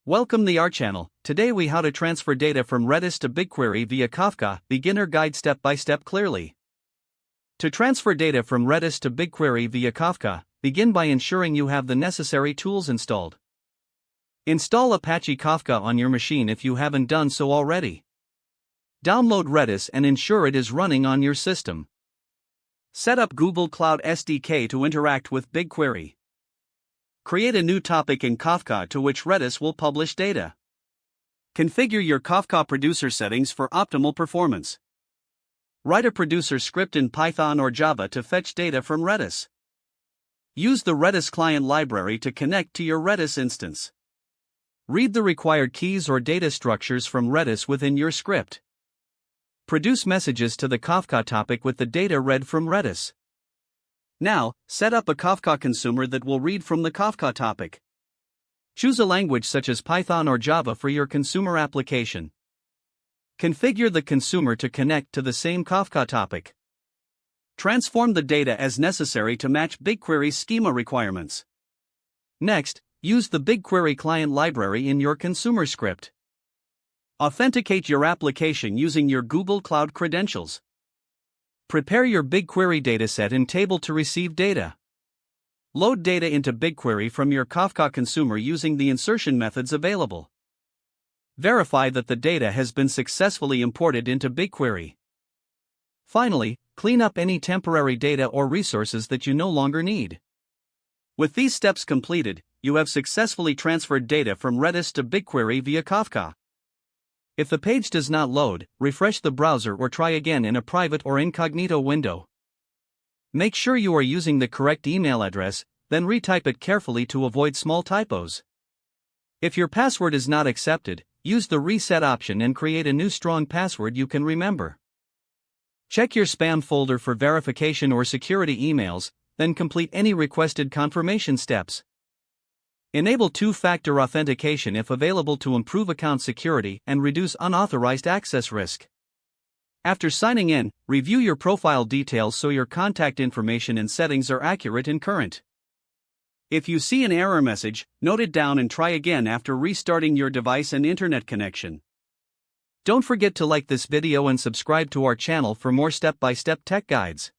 Welcome to our channel. Today we how to transfer data from Redis to BigQuery via Kafka, beginner guide step by step clearly. To transfer data from Redis to BigQuery via Kafka, begin by ensuring you have the necessary tools installed. Install Apache Kafka on your machine if you haven't done so already. Download Redis and ensure it is running on your system. Set up Google Cloud SDK to interact with BigQuery. Create a new topic in Kafka to which Redis will publish data. Configure your Kafka producer settings for optimal performance. Write a producer script in Python or Java to fetch data from Redis. Use the Redis client library to connect to your Redis instance. Read the required keys or data structures from Redis within your script. Produce messages to the Kafka topic with the data read from Redis. Now, set up a Kafka consumer that will read from the Kafka topic. Choose a language such as Python or Java for your consumer application. Configure the consumer to connect to the same Kafka topic. Transform the data as necessary to match BigQuery's schema requirements. Next, use the BigQuery client library in your consumer script. Authenticate your application using your Google Cloud credentials. Prepare your BigQuery dataset in table to receive data. Load data into BigQuery from your Kafka consumer using the insertion methods available. Verify that the data has been successfully imported into BigQuery. Finally, clean up any temporary data or resources that you no longer need. With these steps completed, you have successfully transferred data from Redis to BigQuery via Kafka. If the page does not load, refresh the browser or try again in a private or incognito window. Make sure you are using the correct email address, then retype it carefully to avoid small typos. If your password is not accepted, use the reset option and create a new strong password you can remember. Check your spam folder for verification or security emails, then complete any requested confirmation steps. Enable two-factor authentication if available to improve account security and reduce unauthorized access risk. After signing in, review your profile details so your contact information and settings are accurate and current. If you see an error message, note it down and try again after restarting your device and internet connection. Don't forget to like this video and subscribe to our channel for more step-by-step tech guides.